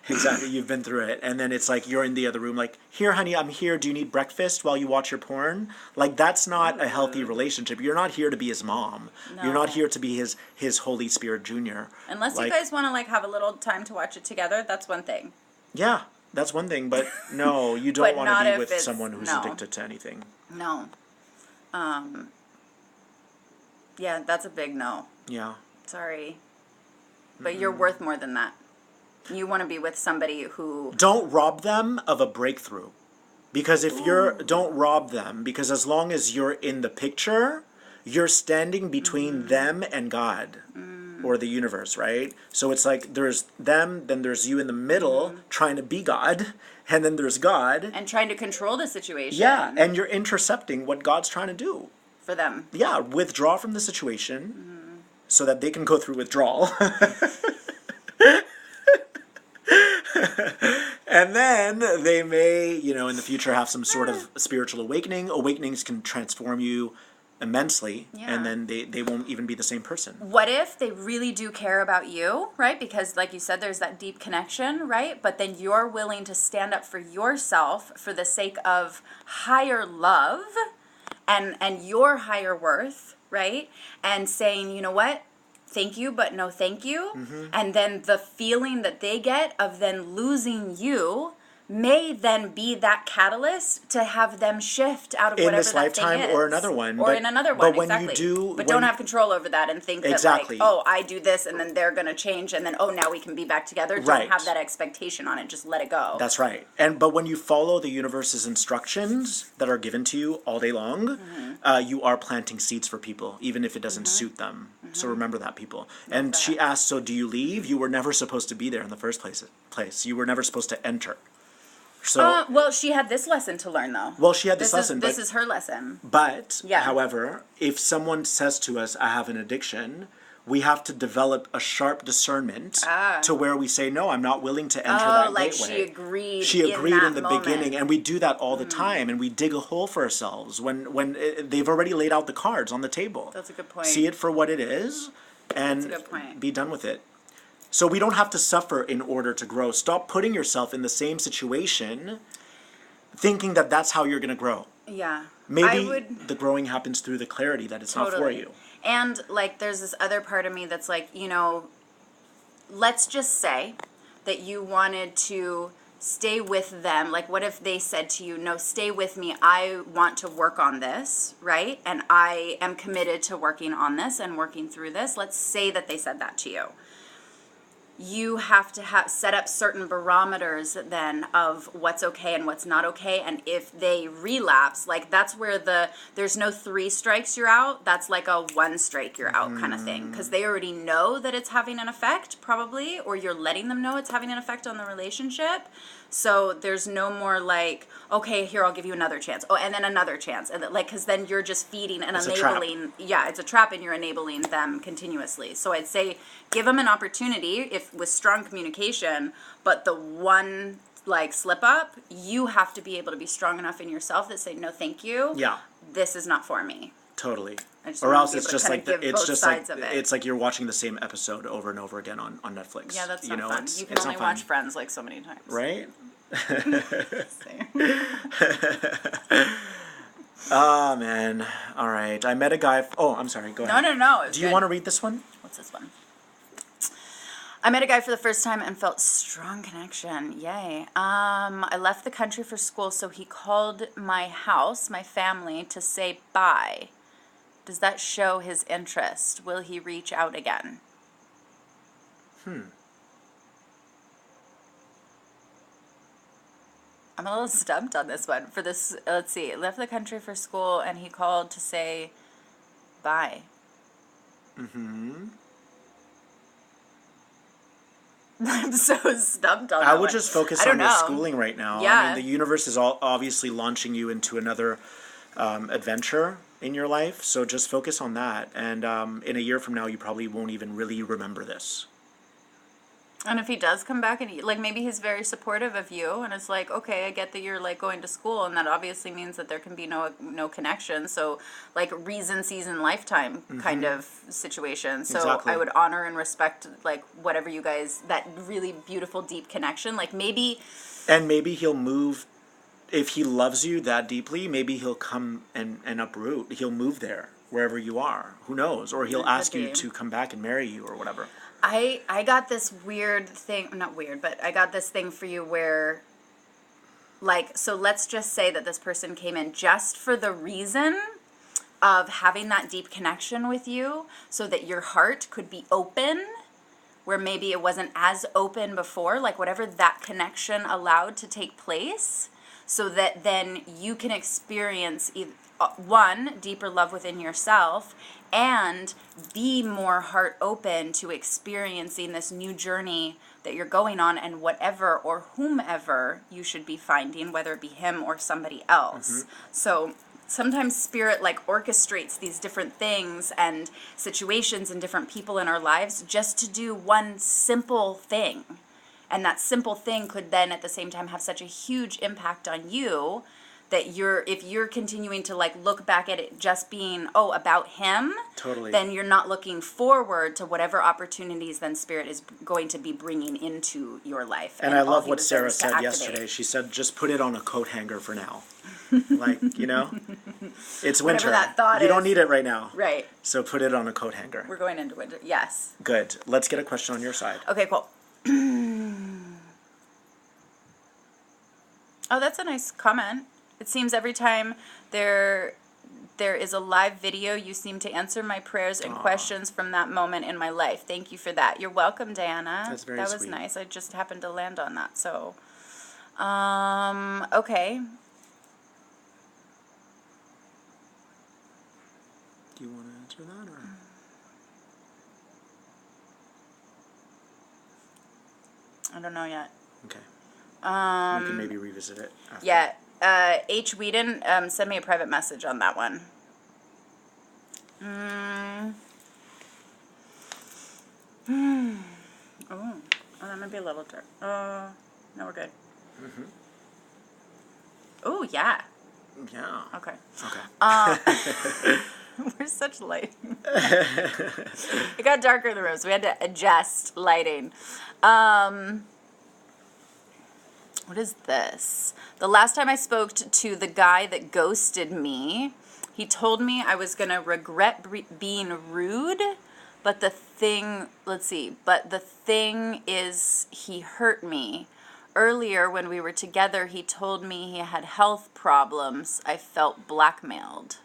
exactly, you've been through it. And then it's like, you're in the other room, like, here, honey, I'm here. Do you need breakfast while you watch your porn? Like, that's not a healthy relationship. You're not here to be his mom. No. You're not here to be his Holy Spirit Jr. Unless you guys want to like have a little time to watch it together, that's one thing. Yeah, that's one thing. But no, you don't want to be with someone who's no. addicted to anything. No. Yeah, that's a big no. Yeah. Sorry. But you're worth more than that. You want to be with somebody who... Don't rob them of a breakthrough. Because if don't rob them, because as long as you're in the picture, you're standing between them and God. Or the universe, right? So it's like there's them, then there's you in the middle trying to be God, and then there's God. And trying to control the situation. Yeah, and you're intercepting what God's trying to do. For them. Yeah, withdraw from the situation so that they can go through withdrawal. And then they may, in the future have some sort of spiritual awakening. Awakenings can transform you immensely, and then they won't even be the same person. What if they really do care about you, right? Because like you said, there's that deep connection, right? But then you're willing to stand up for yourself for the sake of higher love and your higher worth, right? And saying, you know what? Thank you, but no thank you. And then the feeling that they get of then losing you may then be that catalyst to have them shift out of in whatever this that thing lifetime is. or another one. Or in another one, but when exactly. you do, don't have control over that and think Exactly. that like, I do this and then they're going to change and then, now we can be back together. Don't have that expectation on it. Just let it go. That's right. But when you follow the universe's instructions that are given to you all day long, you are planting seeds for people, even if it doesn't suit them. So remember that, people. And she asked, so do you leave? You were never supposed to be there in the first place. You were never supposed to enter. So, well, she had this lesson to learn, though. Well, she had this lesson. This is her lesson. But, however, if someone says to us, I have an addiction, we have to develop a sharp discernment to where we say, no, I'm not willing to enter that gateway. She agreed. She agreed in the beginning, and we do that all the time, and we dig a hole for ourselves when they've already laid out the cards on the table. That's a good point. See it for what it is, and be done with it. So we don't have to suffer in order to grow. Stop putting yourself in the same situation, thinking that that's how you're going to grow. Yeah. Maybe the growing happens through the clarity that it's not for you. And, like, there's this other part of me that's like, let's just say that you wanted to stay with them. Like, what if they said to you, no, stay with me. I want to work on this, right? And I am committed to working on this and working through this. Let's say that they said that to you. You have to set up certain barometers then of what's okay and what's not okay. And if they relapse, like that's where there's no 3 strikes you're out. That's like a 1 strike you're out kind of thing. Because they already know that it's having an effect probably, or you're letting them know it's having an effect on the relationship. So there's no more like, okay, here, I'll give you another chance. Oh, and then another chance. And like, because then you're just feeding and enabling. Yeah, it's a trap and you're enabling them continuously. So I'd say give them an opportunity if with strong communication, but the one like slip up, you have to be able to be strong enough in yourself that say, no, thank you. Yeah. This is not for me. Totally. Or else it's just like it's like you're watching the same episode over and over again on Netflix. Yeah, that's not fun. You can only watch Friends like so many times. Right? Oh, man. All right. I met a guy. Oh, I'm sorry. Go ahead. No. Do you want to read this one? What's this one? I met a guy for the first time and felt strong connection. Yay. I left the country for school, so he called my house, my family, to say bye. Does that show his interest? Will he reach out again? I'm a little stumped on this one. For this, let's see. Left the country for school, and he called to say bye. I'm so stumped on that I would one. just focus on your schooling right now. Yeah. I mean, the universe is obviously launching you into another adventure in your life, so just focus on that. And in a year from now, you probably won't even really remember this. And if he does come back and like maybe he's very supportive of you and it's like, okay, I get that you're like going to school and that obviously means that there can be no connection. So like reason, season, lifetime kind of situation. So Exactly. I would honor and respect like whatever you guys, that really beautiful deep connection. Like maybe. And maybe he'll move, if he loves you that deeply, maybe he'll come and uproot. He'll move there wherever you are. Who knows? Or he'll ask you to come back and marry you or whatever. I got this weird thing, not weird, but I got this thing for you where, like, so let's just say that this person came in just for the reason of having that deep connection with you so that your heart could be open where maybe it wasn't as open before, like whatever that connection allowed to take place, so that then you can experience one, deeper love within yourself, and be more heart open to experiencing this new journey that you're going on and whatever or whomever you should be finding, whether it be him or somebody else. So sometimes spirit like orchestrates these different things and situations and different people in our lives just to do one simple thing. And that simple thing could then at the same time have such a huge impact on you that if you're continuing to like look back at it just being about him, totally, then you're not looking forward to whatever opportunities then spirit is going to be bringing into your life. And I love what Serah said yesterday. She said, just put it on a coat hanger for now. Like, you know, it's winter. That thought you don't need it right now. Right. So put it on a coat hanger. We're going into winter. Yes. Good. Let's get a question on your side. Okay, cool. Oh, that's a nice comment. It seems every time there is a live video, you seem to answer my prayers and questions from that moment in my life. Thank you for that. You're welcome, Diana. That's very sweet. That was nice. I just happened to land on that. So, okay. Do you want to answer that or? I don't know yet. Okay. We can maybe revisit it after. Yeah. H. Whedon, send me a private message on that one. Oh, that might be a little dark. No, we're good. Oh, yeah. Yeah. Okay. Okay. We're such light. It got darker in the room, so we had to adjust lighting. What is this? The last time I spoke to the guy that ghosted me, he told me I was going to regret being rude, but the thing is he hurt me. Earlier, when we were together, he told me he had health problems. I felt blackmailed.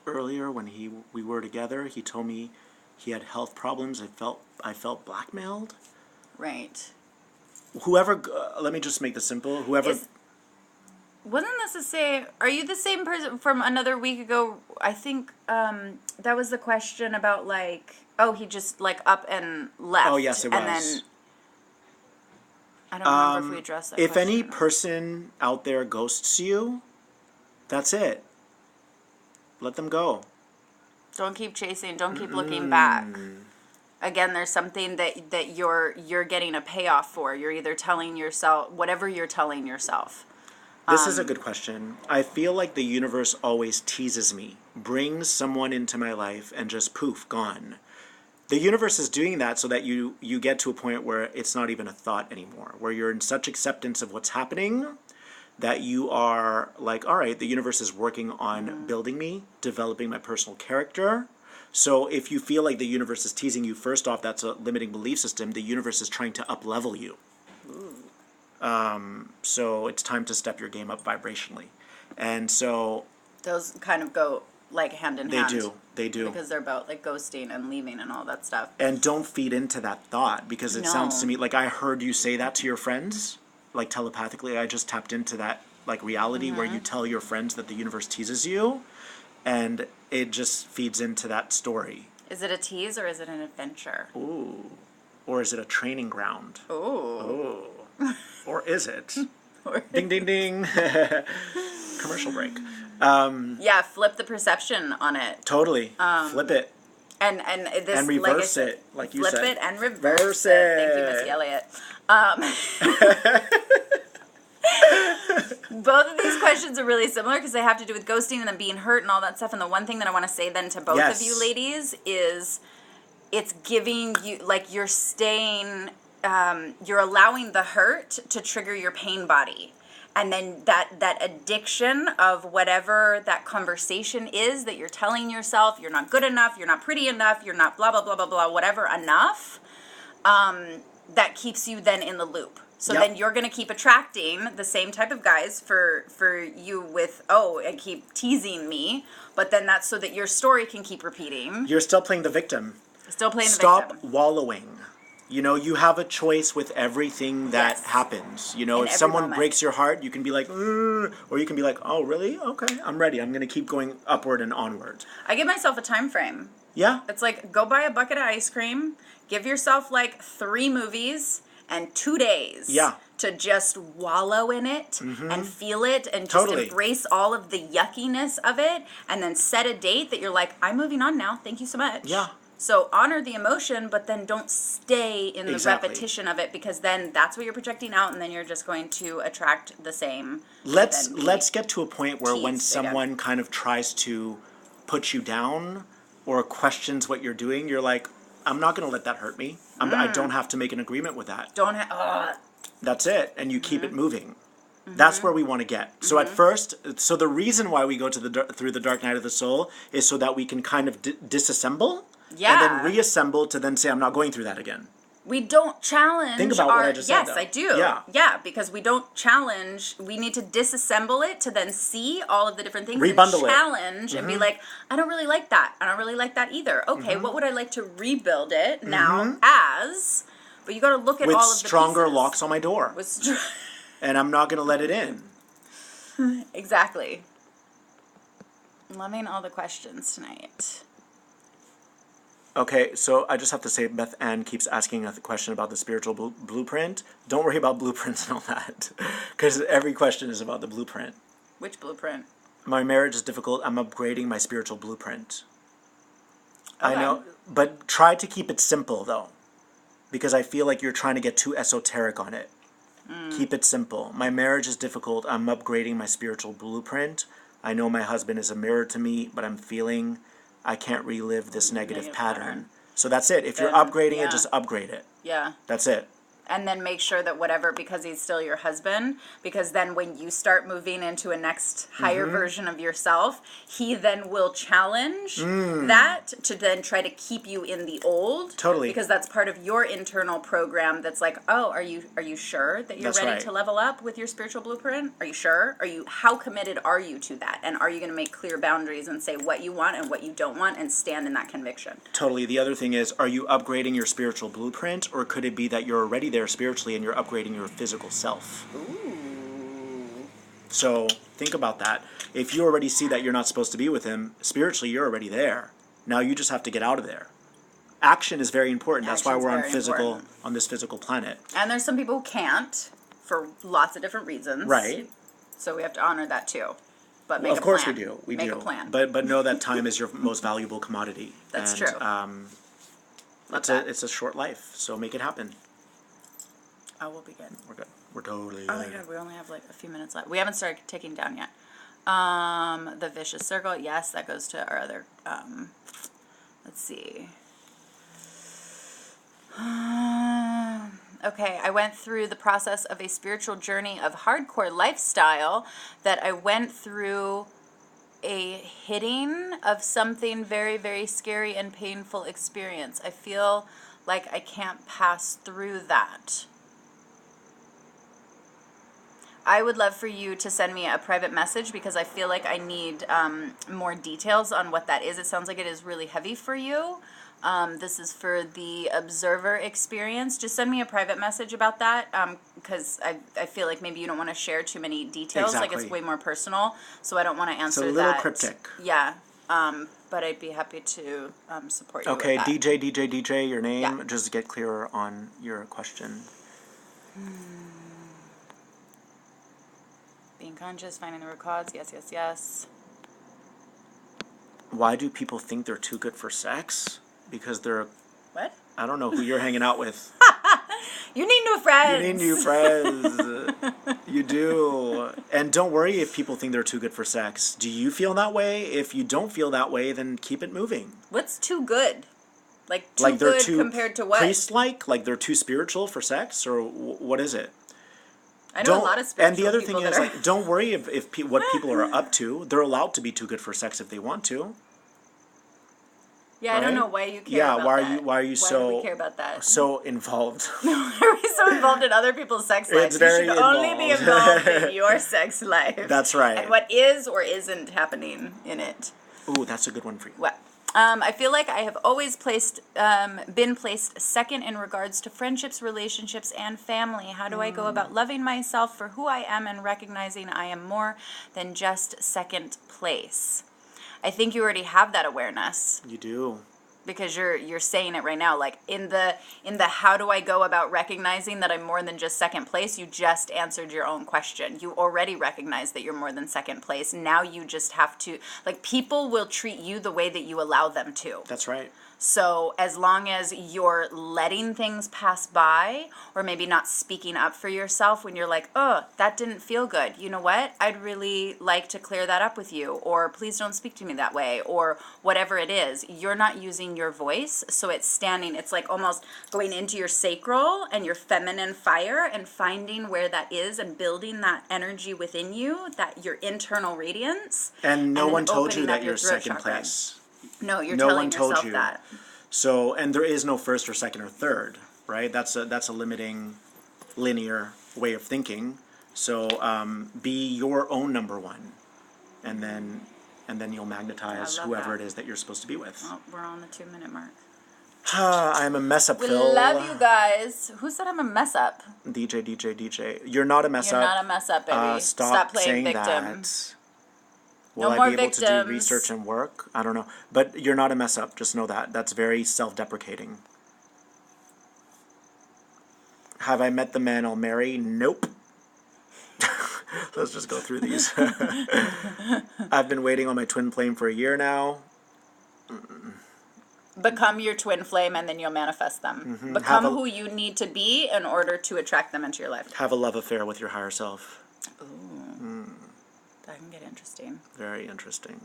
Earlier, when we were together, he told me he had health problems. I felt blackmailed. Right. Whoever, let me just make this simple. Whoever. Wasn't this the same? Are you the same person from another week ago? I think that was the question about like, oh, he just like up and left. Oh yes, it was. And then I don't remember if we addressed that. If question any or not. person out there ghosts you, that's it. Let them go. Don't keep chasing. Don't keep looking back. Again, there's something that you're getting a payoff for. You're either telling yourself whatever you're telling yourself. This is a good question. I feel like the universe always teases me, brings someone into my life, and just poof, gone. The universe is doing that so that you get to a point where it's not even a thought anymore, where you're in such acceptance of what's happening that you are like, all right, the universe is working on building me, developing my personal character. So if you feel like the universe is teasing you, first off, that's a limiting belief system. The universe is trying to up-level you. So it's time to step your game up vibrationally. And so Those kind of go like hand in hand. They do. Because they're about like ghosting and leaving and all that stuff. And don't feed into that thought, because it sounds to me like I heard you say that to your friends, like telepathically. I just tapped into that like reality where you tell your friends that the universe teases you, and it just feeds into that story. Is it a tease or is it an adventure? Ooh. Or is it a training ground? Ooh. Oh. Or is it? Ding, ding, ding. Commercial break. Yeah, flip the perception on it. Totally. Flip it. And this, And reverse like I said, it, like you flip said. it and reverse Reverse it. Thank you, Miss Elliott. Both of these questions are really similar because they have to do with ghosting and then being hurt and all that stuff. And the one thing that I want to say then to both of you ladies is it's giving you, like you're staying, you're allowing the hurt to trigger your pain body. And then that addiction of whatever that conversation is that you're telling yourself, you're not good enough, you're not pretty enough, you're not blah, blah, blah, blah, blah, whatever enough, that keeps you then in the loop. So then you're going to keep attracting the same type of guys for you with, and keep teasing me. But then that's so that your story can keep repeating. You're still playing the victim. Still playing the victim. Stop wallowing. You know, you have a choice with everything that happens. You know, if someone breaks your heart, you can be like, or you can be like, oh, really? Okay, I'm ready. I'm going to keep going upward and onward. I give myself a time frame. Yeah. It's like, go buy a bucket of ice cream, give yourself like 3 movies and 2 days to just wallow in it and feel it and just embrace all of the yuckiness of it, and then set a date that you're like, I'm moving on now. Thank you so much. Yeah. So honor the emotion, but then don't stay in the repetition of it, because then that's what you're projecting out, and then you're just going to attract the same. Let's get to a point where when someone kind of tries to put you down or questions what you're doing, you're like, I'm not going to let that hurt me. I don't have to make an agreement with that. That's it. And you keep it moving. That's where we want to get. So at first, the reason why we go to through the dark night of the soul is so that we can kind of disassemble and then reassemble to then say, I'm not going through that again. We don't challenge. Think about what I just said. Yes, I do. Yeah, because we don't challenge. We need to disassemble it to then see all of the different things. Rebundle and challenge and be like, I don't really like that. I don't really like that either. Okay, what would I like to rebuild it now as? But you got to look at all of the pieces. With stronger locks on my door. And I'm not going to let it in. Exactly. Loving all the questions tonight. Okay, so I just have to say, Beth Ann keeps asking a question about the spiritual blueprint. Don't worry about blueprints and all that, because every question is about the blueprint. Which blueprint? My marriage is difficult. I'm upgrading my spiritual blueprint. Okay. I know, but try to keep it simple, though, because I feel like you're trying to get too esoteric on it. Keep it simple. My marriage is difficult. I'm upgrading my spiritual blueprint. I know my husband is a mirror to me, but I'm feeling I can't relive this negative pattern. So that's it. If you're upgrading it, just upgrade it. Yeah. That's it. And then make sure that whatever, because he's still your husband, because then when you start moving into a next higher version of yourself, he then will challenge that to then try to keep you in the old. Totally. Because that's part of your internal program that's like, oh, are you sure that you're ready to level up with your spiritual blueprint? Are you sure? How committed are you to that? And are you going to make clear boundaries and say what you want and what you don't want and stand in that conviction? Totally. The other thing is, are you upgrading your spiritual blueprint, or could it be that you're already there spiritually and you're upgrading your physical self? Ooh. So think about that. If you already see that you're not supposed to be with him, spiritually you're already there. Now you just have to get out of there. Action is very important. That's why we're on this physical planet. And there's some people who can't for lots of different reasons. Right. So we have to honor that too. But make of a course plan. we do. Make a plan. But know that time is your most valuable commodity. That's and, true. It's a short life, so make it happen. Oh, we'll be good. We're good. We're totally good. Oh my god, we only have like a few minutes left. We haven't started taking down yet. The vicious circle, yes, that goes to our other, let's see. Okay, I went through the process of a spiritual journey of hardcore lifestyle that I went through a hitting of something very, very scary and painful experience. I feel like I can't pass through that. I would love for you to send me a private message because I feel like I need more details on what that is. It sounds like it is really heavy for you. This is for the observer experience. Just send me a private message about that because I feel like maybe you don't want to share too many details. Exactly. Like it's way more personal, so I don't want to answer that. It's a little cryptic. Yeah, but I'd be happy to support you Okay, with that. DJ, your name. Yeah. Just get clearer on your question. Being conscious, finding the root cause. Yes. Why do people think they're too good for sex? Because they're... What? I don't know who you're hanging out with. You need new friends. You need new friends. You do. And don't worry if people think they're too good for sex. Do you feel that way? If you don't feel that way, then keep it moving. What's too good? Like they're good too compared to what? Priest-like? Like they're too spiritual for sex? Or what is it? I know a lot of spiritual And the other thing people is, like, don't worry if what people are up to. They're allowed to be too good for sex if they want to. Yeah, right? I don't know why you care about that. Why are you Why do we care about that? so involved? Why are we so involved in other people's sex lives? It's very you should only be involved in your sex life. That's right. And what is or isn't happening in it. Ooh, that's a good one for you. What? I feel like I have always been placed second in regards to friendships, relationships, and family. How do I go about loving myself for who I am and recognizing I am more than just second place? I think you already have that awareness. You do. Because you're saying it right now, like in the how do I go about recognizing that I'm more than just second place, you just answered your own question. You already recognize that you're more than second place. Now you just have to, like, people will treat you the way that you allow them to. That's right. So as long as you're letting things pass by, or maybe not speaking up for yourself when you're like, oh, that didn't feel good. You know what? I'd really like to clear that up with you, or please don't speak to me that way, or whatever it is. You're not using your voice, so it's standing. It's like almost going into your sacral and your feminine fire and finding where that is and building that energy within you, that your internal radiance. And no one told you opening that up your you're throat second chakra. place. No, you're No telling one told yourself you. that. So, and there is no first or second or third, right? That's a limiting, linear way of thinking. So, be your own number one, and then you'll magnetize whoever it is that you're supposed to be with. Oh, we're on the 2-minute mark. I'm a mess up, We Phil. love you guys. Who said I'm a mess up? DJ. You're not a mess You're up. not a mess up, baby. Stop playing saying victim. that. Will No I more be able to do victims. research and work? I don't know. But you're not a mess up. Just know that. That's very self-deprecating. Have I met the man I'll marry? Nope. Let's just go through these. I've been waiting on my twin flame for a year now. Become your twin flame and then you'll manifest them. Mm-hmm. Become who you need to be in order to attract them into your life. Have a love affair with your higher self. Ooh. That can get interesting. Very interesting.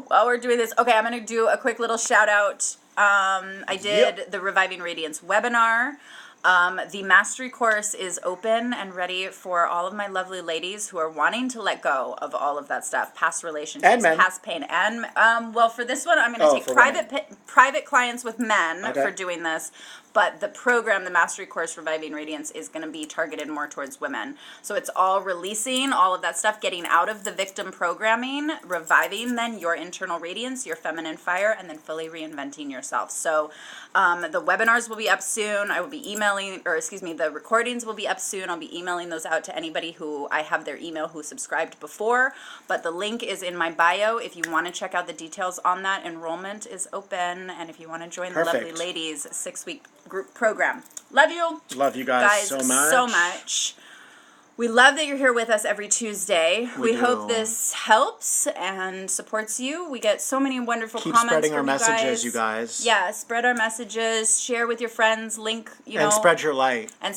While we're doing this, okay, I'm going to do a quick little shout out. I did the Reviving Radiance webinar. The mastery course is open and ready for all of my lovely ladies who are wanting to let go of all of that stuff, past relationships, And men. past pain, and well, for this one, I'm going to take private clients with men for doing this. But the program, the Mastery Course Reviving Radiance, is going to be targeted more towards women. So it's all releasing all of that stuff, getting out of the victim programming, reviving then your internal radiance, your feminine fire, and then fully reinventing yourself. So the webinars will be up soon. I will be the recordings will be up soon. I'll be emailing those out to anybody who I have their email who subscribed before. But the link is in my bio. If you want to check out the details on that, enrollment is open. And if you want to join the lovely ladies, 6-week group program. Love you. Love you guys so much. We love that you're here with us every Tuesday. We hope this helps and supports you. We get so many wonderful comments from you guys. Keep spreading our messages, you guys. Yeah, spread our messages. Share with your friends. Link, and spread your light. And